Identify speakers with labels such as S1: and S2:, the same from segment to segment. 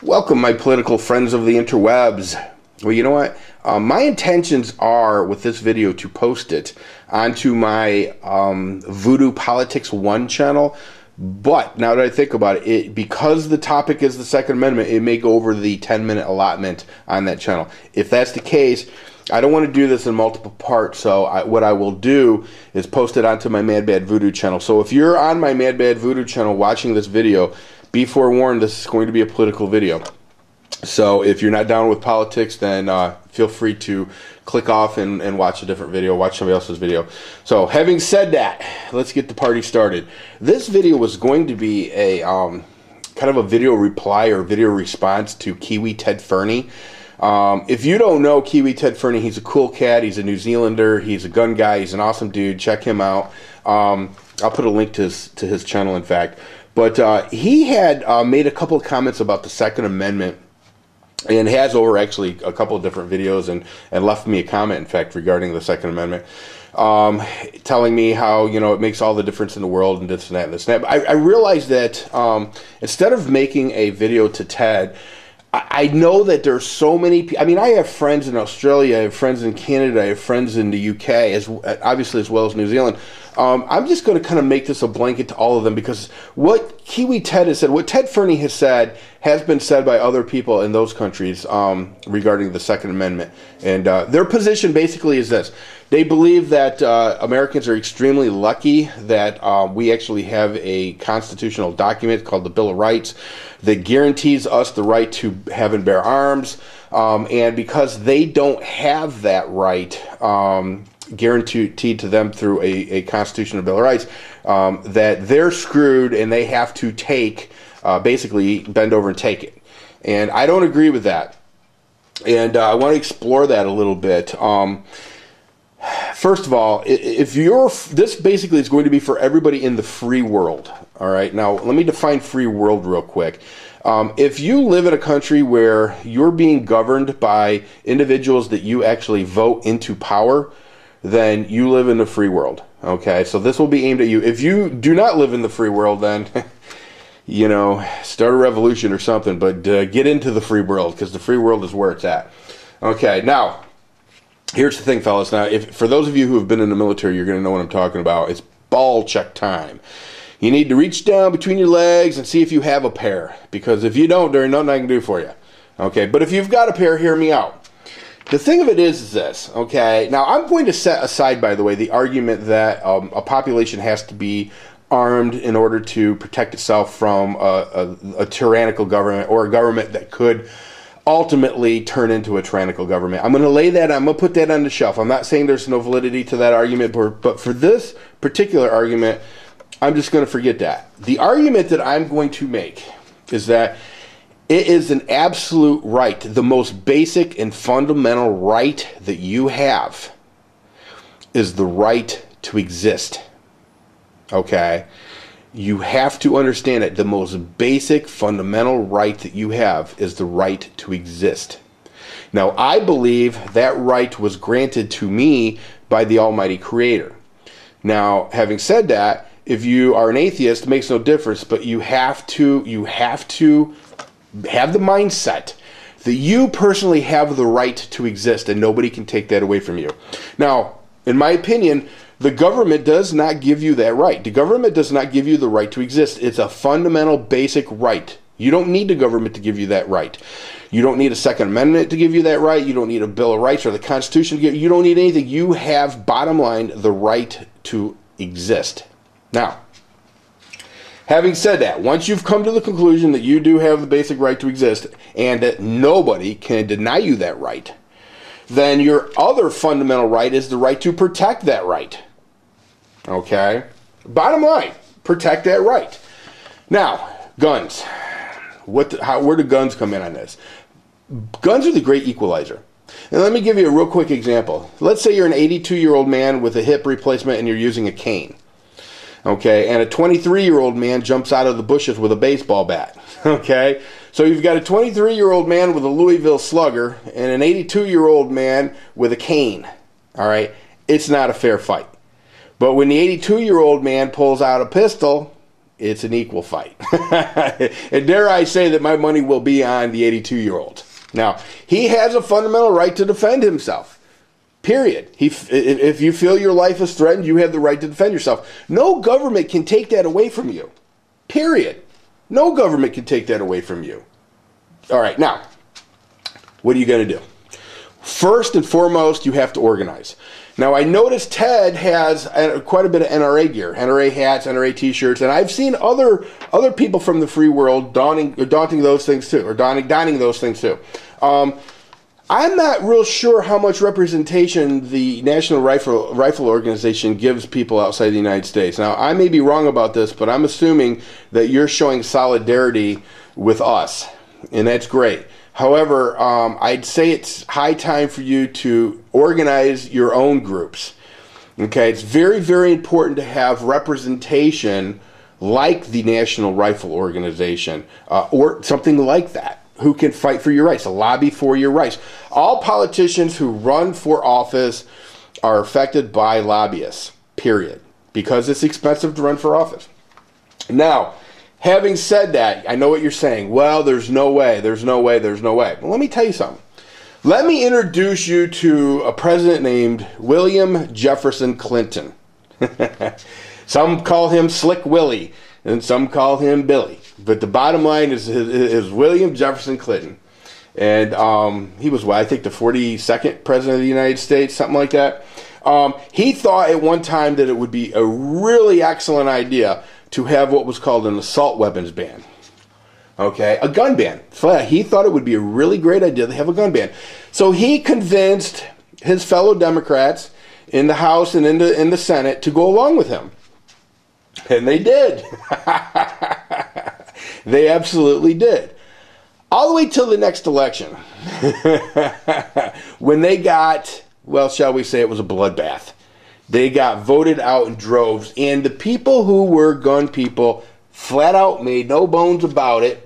S1: Welcome, my political friends of the interwebs. Well, you know what? My intentions are with this video to post it onto my Voodoo Politics 1 channel. But now that I think about it, because the topic is the Second Amendment, it may go over the 10-minute allotment on that channel. If that's the case, I don't want to do this in multiple parts, so what I will do is post it onto my Mad Bad Voodoo channel. So if you're on my Mad Bad Voodoo channel watching this video, be forewarned, this is going to be a political video. So if you're not down with politics, then feel free to click off and watch a different video, watch somebody else's video. So having said that, let's get the party started. This video was going to be a kind of a video reply or video response to Kiwi Ted Fernie. If you don't know Kiwi Ted Fernie, he's a cool cat. He's a New Zealander. He's a gun guy. He's an awesome dude. Check him out. I'll put a link to his channel, in fact. But he had made a couple of comments about the Second Amendment, and has over actually a couple of different videos and left me a comment, in fact, regarding the Second Amendment, telling me how, you know, it makes all the difference in the world and this and that and this and that. But I realized that instead of making a video to Ted, I know that there's so many people. I mean, I have friends in Australia, I have friends in Canada, I have friends in the UK, obviously as well as New Zealand. I'm just going to kind of make this a blanket to all of them, because what Kiwi Ted has said, what Ted Fernie has said, has been said by other people in those countries regarding the Second Amendment. And their position basically is this. They believe that Americans are extremely lucky that we actually have a constitutional document called the Bill of Rights that guarantees us the right to have and bear arms. And because they don't have that right guaranteed to them through a constitutional Bill of Rights, that they're screwed and they have to take, basically bend over and take it. And I don't agree with that. And I want to explore that a little bit. First of all, this basically is going to be for everybody in the free world. All right. Now, let me define free world real quick. If you live in a country where you're being governed by individuals that you actually vote into power, then you live in the free world. Okay. So this will be aimed at you. If you do not live in the free world, then, you know, start a revolution or something, but get into the free world, because the free world is where it's at. Okay. Now, here's the thing, fellas. Now, for those of you who have been in the military, you're going to know what I'm talking about. It's ball check time. You need to reach down between your legs and see if you have a pair, because if you don't, there's nothing I can do for you. Okay, but if you've got a pair, hear me out. The thing of it is this, okay? Now, I'm going to set aside, by the way, the argument that a population has to be armed in order to protect itself from a tyrannical government, or a government that could ultimately turn into a tyrannical government. I'm going to lay that, I'm going to put that on the shelf. I'm not saying there's no validity to that argument, but for this particular argument, I'm just going to forget that. The argument that I'm going to make is that it is an absolute right, the most basic and fundamental right that you have is the right to exist. Okay? You have to understand it. The most basic, fundamental right that you have is the right to exist. Now, I believe that right was granted to me by the Almighty Creator. Now, having said that, if you are an atheist, it makes no difference, but you have to have the mindset that you personally have the right to exist, and nobody can take that away from you. Now, in my opinion, the government does not give you that right. The government does not give you the right to exist. It's a fundamental, basic right. You don't need the government to give you that right. You don't need a Second Amendment to give you that right. You don't need a Bill of Rights or the Constitution to give you. You don't need anything. You have, bottom line, the right to exist. Now, having said that, once you've come to the conclusion that you do have the basic right to exist and that nobody can deny you that right, then your other fundamental right is the right to protect that right. Okay? Bottom line, protect that right. Now, guns. Where do guns come in on this? Guns are the great equalizer. And let me give you a real quick example. Let's say you're an 82-year-old man with a hip replacement and you're using a cane. Okay, and a 23-year-old man jumps out of the bushes with a baseball bat. Okay, so you've got a 23-year-old man with a Louisville Slugger and an 82-year-old man with a cane. All right, it's not a fair fight. But when the 82-year-old man pulls out a pistol it's an equal fight. And dare I say that my money will be on the 82-year-old. Now, he has a fundamental right to defend himself. Period. If you feel your life is threatened, you have the right to defend yourself. No government can take that away from you. Period. No government can take that away from you. All right, now, what are you going to do? First and foremost, you have to organize. Now, I noticed Ted has quite a bit of NRA gear, NRA hats, NRA T-shirts, and I've seen other people from the free world donning those things too, or donning those things too. I'm not real sure how much representation the National Rifle Organization gives people outside the United States. Now, I may be wrong about this, but I'm assuming that you're showing solidarity with us, and that's great. However, I'd say it's high time for you to organize your own groups. Okay, it's very, very important to have representation like the National Rifle Organization or something like that, who can fight for your rights, lobby for your rights. All politicians who run for office are affected by lobbyists, period, because it's expensive to run for office. Now, having said that, I know what you're saying. Well, there's no way, there's no way, there's no way. Well, let me tell you something. Let me introduce you to a president named William Jefferson Clinton. Some call him Slick Willie, and some call him Billy. But the bottom line is William Jefferson Clinton. And he was, I think, the 42nd president of the United States, something like that. He thought at one time that it would be a really excellent idea to have what was called an assault weapons ban. Okay, a gun ban. He thought it would be a really great idea to have a gun ban. So he convinced his fellow Democrats in the House and in the Senate to go along with him. And they did. They absolutely did. All the way till the next election. When they got, well, shall we say it was a bloodbath. They got voted out in droves. And the people who were gun people flat out made no bones about it.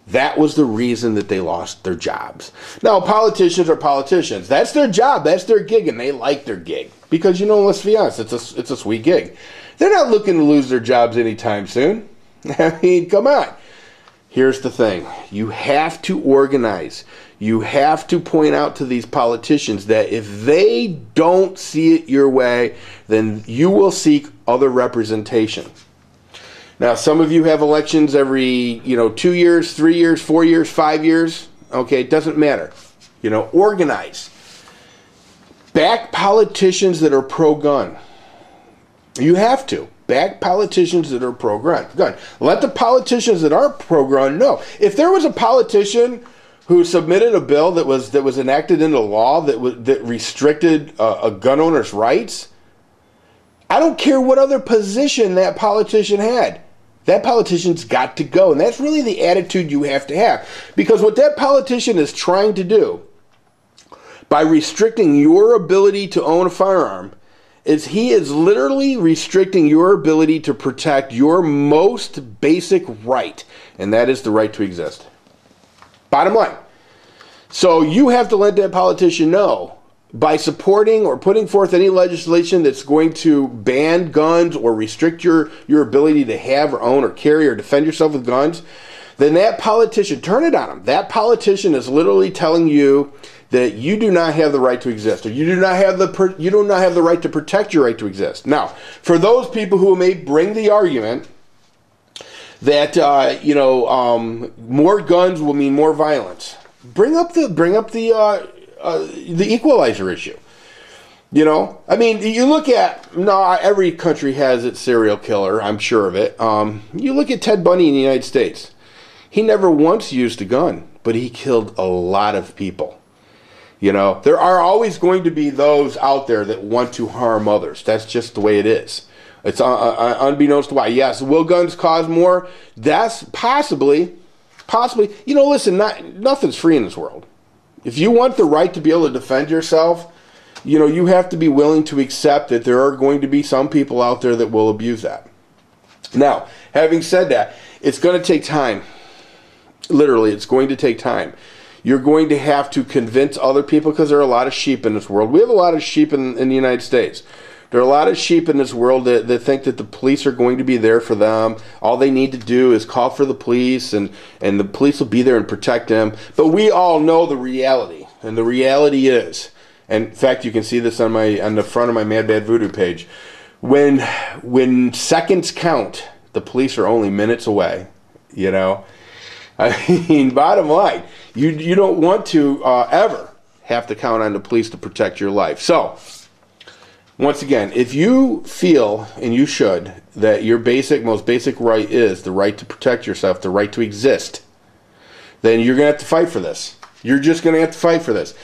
S1: That was the reason that they lost their jobs. Now, politicians are politicians. That's their job. That's their gig. And they like their gig. Because, let's be honest, it's a sweet gig. They're not looking to lose their jobs anytime soon. I mean, come on. Here's the thing. You have to organize. You have to point out to these politicians that if they don't see it your way, then you will seek other representation. Now, some of you have elections every, 2 years, 3 years, 4 years, 5 years. Okay, it doesn't matter. Organize. Back politicians that are pro-gun. You have to. Back politicians that are pro-gun. Let the politicians that are pro-gun know. If there was a politician who submitted a bill that was enacted into law that restricted a gun owner's rights, I don't care what other position that politician had. That politician's got to go. And that's really the attitude you have to have. Because what that politician is trying to do by restricting your ability to own a firearm is he is literally restricting your ability to protect your most basic right, and that is the right to exist. Bottom line. So you have to let that politician know by supporting or putting forth any legislation that's going to ban guns or restrict your ability to have or own or carry or defend yourself with guns, then that politician, turn it on him. That politician is literally telling you that you do not have the right to exist, or you do not have the right to protect your right to exist. Now, for those people who may bring the argument that more guns will mean more violence, bring up the equalizer issue. I mean, you look at every country has its serial killer. I'm sure of it. You look at Ted Bundy in the United States. He never once used a gun, but he killed a lot of people. There are always going to be those out there that want to harm others. That's just the way it is. It's unbeknownst to why. Yes, will guns cause more? That's possibly. Listen, nothing's free in this world. If you want the right to be able to defend yourself, you have to be willing to accept that there are going to be some people out there that will abuse that. Now, having said that, it's going to take time. Literally, it's going to take time. You're going to have to convince other people because there are a lot of sheep in this world. We have a lot of sheep in the United States. There are a lot of sheep in this world that think that the police are going to be there for them. All they need to do is call for the police, and the police will be there and protect them. But we all know the reality, and the reality is, and in fact, you can see this on the front of my Mad Bad Voodoo page. When seconds count, the police are only minutes away. You know, I mean, bottom line, you don't want to ever have to count on the police to protect your life. So, once again, if you feel, and you should, that your most basic right is the right to protect yourself, the right to exist, then you're going to have to fight for this. You're just going to have to fight for this.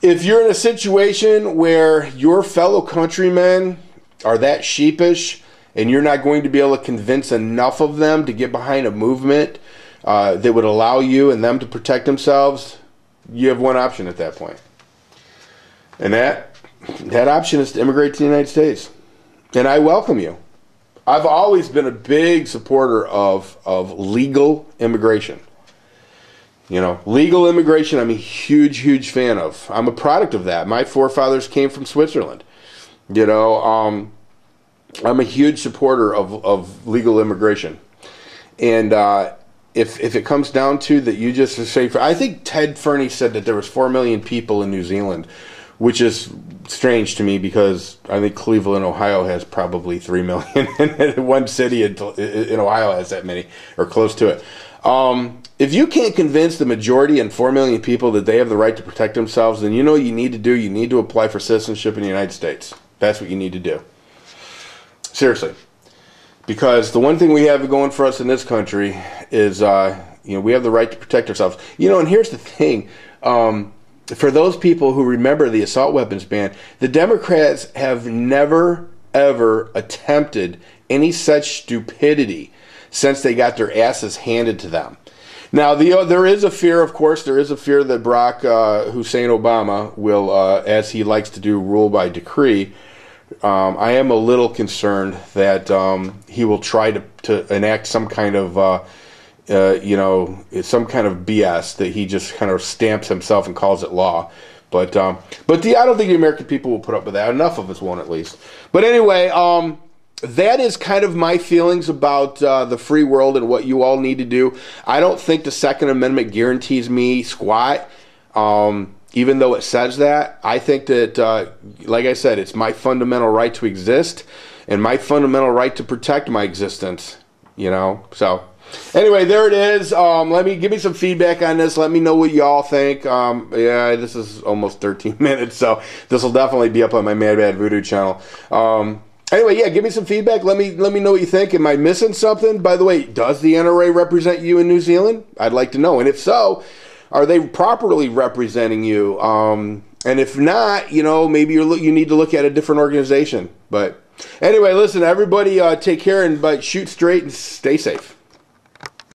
S1: If you're in a situation where your fellow countrymen are that sheepish and you're not going to be able to convince enough of them to get behind a movement that would allow you and them to protect themselves, you have one option at that point. And that option is to immigrate to the United States. And I welcome you. I've always been a big supporter of legal immigration. You know, legal immigration I'm a huge, huge fan of. I'm a product of that. My forefathers came from Switzerland. You know, I'm a huge supporter of legal immigration. And if it comes down to that, you just say, I think Ted Fernie said that there was 4 million people in New Zealand, which is strange to me because I think Cleveland, Ohio has probably 3 million, and one city in Ohio has that many, or close to it. If you can't convince the majority and 4 million people that they have the right to protect themselves, then you know what you need to do. You need to apply for citizenship in the United States. That's what you need to do. Seriously. Because the one thing we have going for us in this country is, we have the right to protect ourselves. You know, and here's the thing. For those people who remember the assault weapons ban, the Democrats have never, ever attempted any such stupidity since they got their asses handed to them. Now, there is a fear, of course, there is a fear that Barack Hussein Obama will, as he likes to do, rule by decree. I am a little concerned that he will try to enact some kind of some kind of BS that he just kind of stamps himself and calls it law. But I don't think the American people will put up with that. Enough of us won't, at least. But anyway, that is kind of my feelings about the free world and what you all need to do. I don't think the Second Amendment guarantees me squat, even though it says that. I think that, like I said, it's my fundamental right to exist and my fundamental right to protect my existence. You know, so. Anyway, there it is. Give me some feedback on this. Let me know what y'all think. This is almost 13 minutes, so this will definitely be up on my Mad Bad Voodoo channel. Anyway, yeah, give me some feedback. Let me know what you think. Am I missing something? By the way, does the NRA represent you in New Zealand? I'd like to know. And if so, are they properly representing you? And if not, maybe you need to look at a different organization. But anyway, listen, everybody, take care but shoot straight and stay safe.